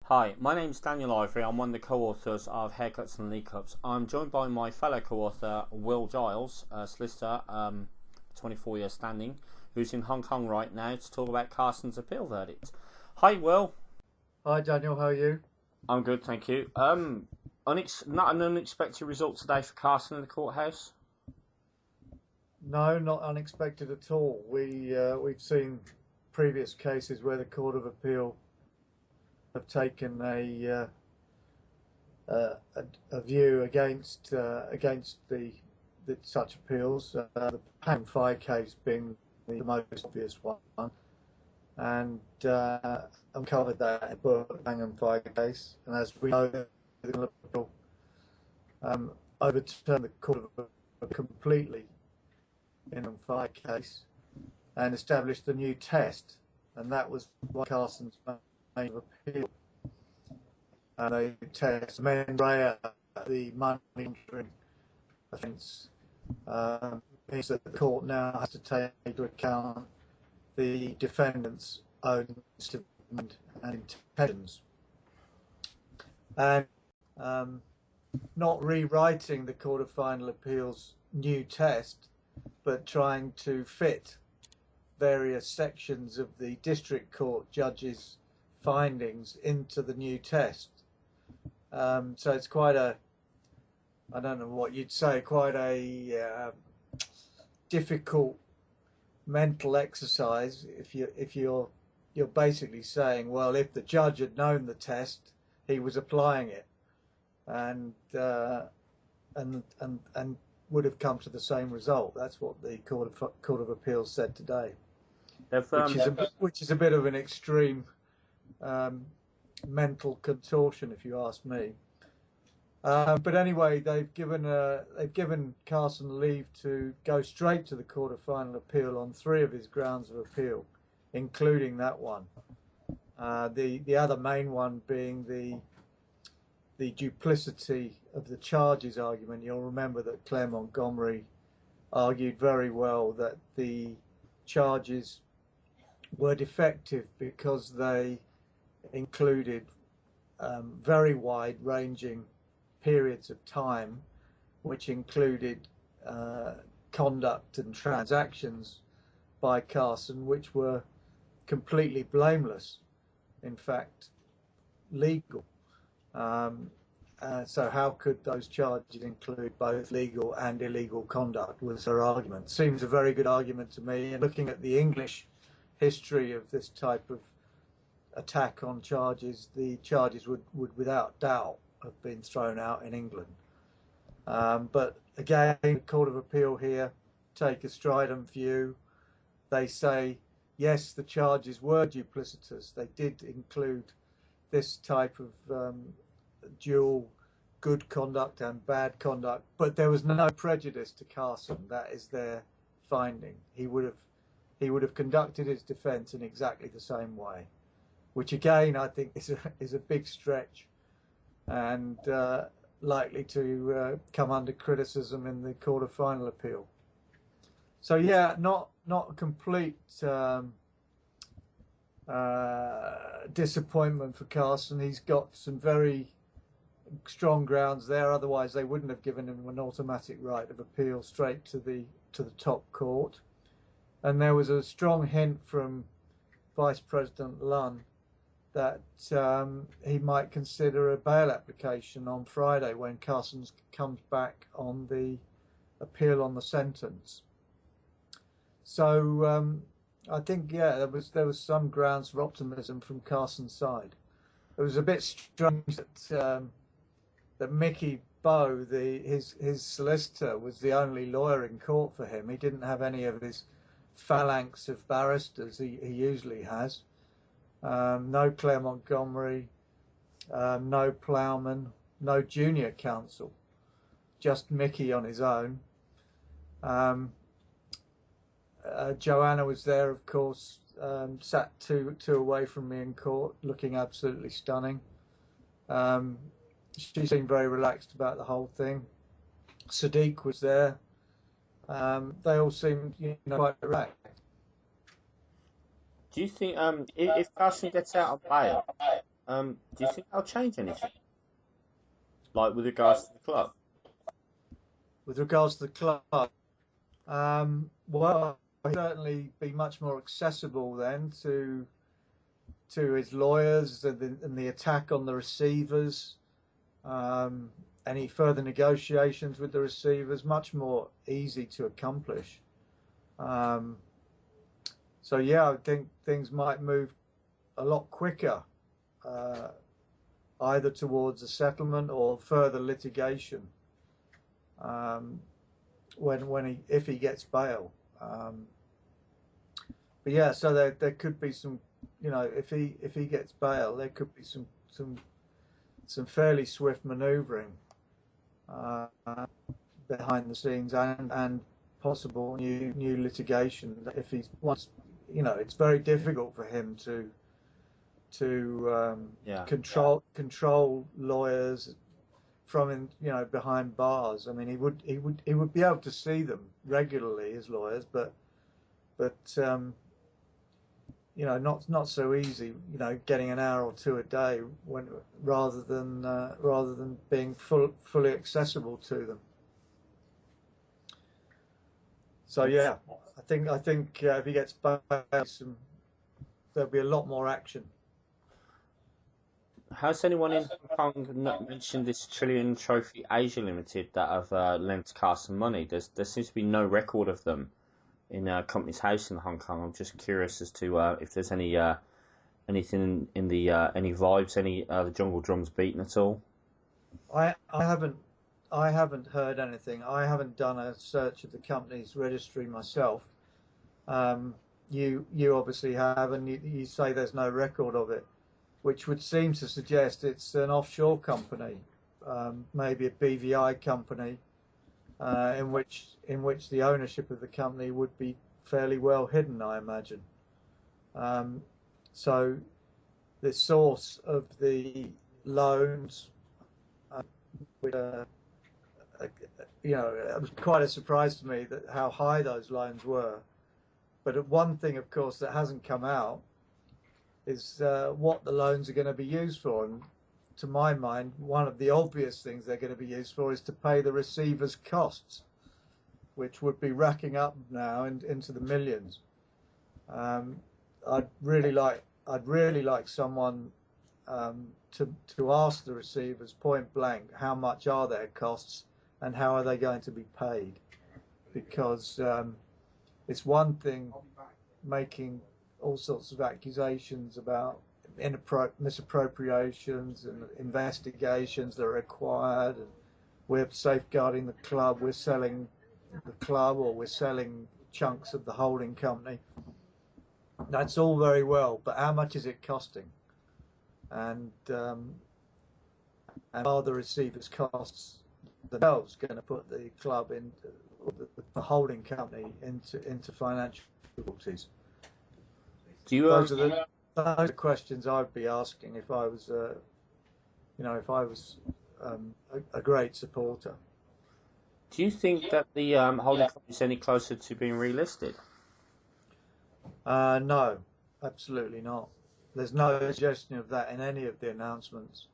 Hi, my name's Daniel Ivory. I'm one of the co-authors of Haircuts and League Ups. I'm joined by my fellow co-author, Will Giles, a solicitor, 24 years standing, who's in Hong Kong right now to talk about Carson's appeal verdict. Hi, Will. Hi Daniel, how are you? I'm good, thank you. Not an unexpected result today for Carson in the courthouse. No, not unexpected at all. We've seen previous cases where the Court of Appeal have taken a view against the such appeals. The Pang Fai case being the most obvious one, and uncovered that in the book, Pang and Fai case. And as we know, the Court of Appeal overturned the Court of Appeal completely in the Fai case and established a new test, and that was why Carson's main appeal. And they test mens rea, the money laundering offence, means that the court now has to take into account the defendant's own statement and intentions, and not rewriting the Court of Final Appeal's new test, but trying to fit various sections of the district court judge's findings into the new test. So it's quite a, I don't know what you'd say, quite a difficult mental exercise if you're basically saying, well, if the judge had known the test, he was applying it, and would have come to the same result. That's what the Court of Appeal said today, which is a bit of an extreme mental contortion, if you ask me. But anyway, they've given Carson leave to go straight to the Court of Final Appeal on 3 of his grounds of appeal, including that one. The other main one being the duplicity of the charges argument. You'll remember that Claire Montgomery argued very well that the charges were defective because they included very wide-ranging periods of time, which included conduct and transactions by Carson which were completely blameless, in fact legal. So how could those charges include both legal and illegal conduct, was her argument. Seems a very good argument to me, and looking at the English history of this type of attack on charges, the charges would without doubt have been thrown out in England. But again, the Court of Appeal here take a strident view. They say, yes, the charges were duplicitous. They did include this type of dual good conduct and bad conduct, but there was no prejudice to Carson. That is their finding. He would have conducted his defence in exactly the same way, which again I think is a big stretch, and likely to come under criticism in the Court of Final Appeal. So yeah, not a complete disappointment for Carson. He's got some very strong grounds there, otherwise they wouldn't have given him an automatic right of appeal straight to the top court. And there was a strong hint from Vice President Lunn that he might consider a bail application on Friday when Carson comes back on the appeal on the sentence. So I think, yeah, there was some grounds for optimism from Carson's side. It was a bit strange that Mickey Bowe, his solicitor, was the only lawyer in court for him. He didn't have any of his phalanx of barristers he usually has. No Claire Montgomery, no Plowman, no junior counsel, just Mickey on his own. Joanna was there, of course, sat two away from me in court, looking absolutely stunning. She seemed very relaxed about the whole thing. Sadiq was there. They all seemed, quite relaxed. Do you think if Carson gets out of bail, Do you think they'll change anything, like with regards to the club? With regards to the club, well, he'd certainly be much more accessible then to his lawyers and the attack on the receivers. Any further negotiations with the receivers, much more easy to accomplish. So yeah, I think things might move a lot quicker, either towards a settlement or further litigation. If he gets bail. But yeah, so there could be some, if he gets bail, there could be some fairly swift manoeuvring behind the scenes and possible new litigation. If he's once, it's very difficult for him to control lawyers from behind bars. I mean, he would be able to see them regularly, his lawyers, but not so easy. Getting an hour or two a day rather than being fully accessible to them. So yeah, I think if he gets back, there'll be a lot more action. Has anyone in Hong Kong not mentioned this Trillion Trophy Asia Limited that have lent Carson money? There seems to be no record of them in Companies House in Hong Kong. I'm just curious as to if there's anything in the any vibes, the jungle drums beating at all. I haven't heard anything. I haven't done a search of the company's registry myself. You obviously have, and you say there's no record of it, which would seem to suggest it's an offshore company, maybe a BVI company, in which the ownership of the company would be fairly well hidden, I imagine. So the source of the loans, it was quite a surprise to me that how high those loans were. But one thing, of course, that hasn't come out is what the loans are going to be used for. And to my mind, one of the obvious things they're going to be used for is to pay the receivers' costs, which would be racking up now into the millions. I'd really like someone to ask the receivers point blank how much are their costs and how are they going to be paid, because it's one thing making all sorts of accusations about misappropriations and investigations that are required, and we're safeguarding the club, we're selling the club, or we're selling chunks of the holding company. That's all very well, but how much is it costing? And are the receivers' costs themselves going to put the club the holding company into financial difficulties? Those are the questions I'd be asking if I was, a great supporter. Do you think that the holding company is any closer to being relisted? No, absolutely not. There's no suggestion of that in any of the announcements.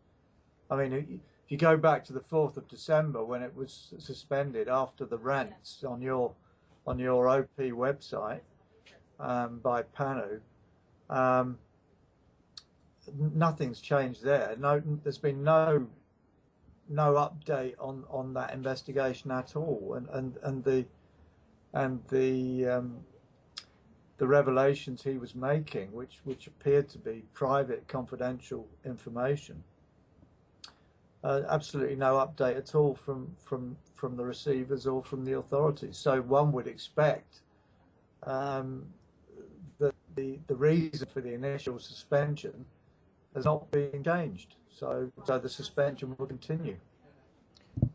I mean, if you go back to the 4th of December when it was suspended after the rants on your OP website by Panu, nothing's changed there. There's been no update on that investigation at all, and the revelations he was making, which appeared to be private, confidential information. Absolutely no update at all from the receivers or from the authorities. So one would expect that the reason for the initial suspension has not been changed. So the suspension will continue.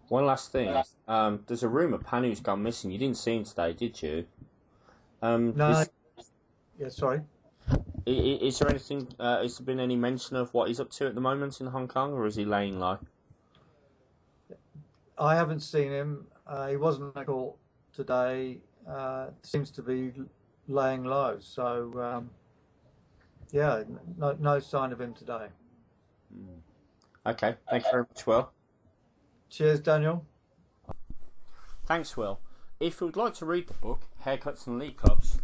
One last thing. There's a rumour Panu's gone missing. You didn't see him today, did you? No. Yeah, sorry. Is there anything? Has there been any mention of what he's up to at the moment in Hong Kong, or is he laying low? I haven't seen him. He wasn't at court today. Seems to be laying low. So yeah, no sign of him today. Okay, thank you very much, Will. Cheers, Daniel. Thanks, Will. If you would like to read the book, Haircuts and Lead Cups,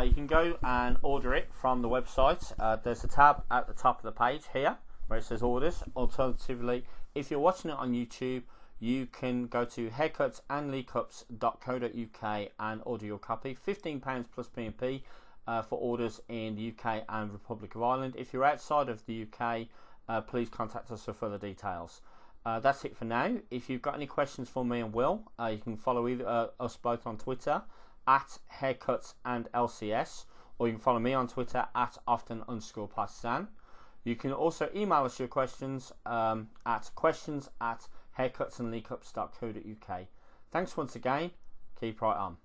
you can go and order it from the website. There's a tab at the top of the page here where it says orders. Alternatively, if you're watching it on YouTube, you can go to haircutsandleadcups.co.uk and order your copy. £15 plus P&P for orders in the UK and Republic of Ireland. If you're outside of the UK, please contact us for further details. That's it for now. If you've got any questions for me and Will, you can follow either us both on Twitter at haircutsandlcs, or you can follow me on Twitter at often_partisan. You can also email us your questions at questions@haircutsandleadcups.co.uk. Thanks once again. Keep right on.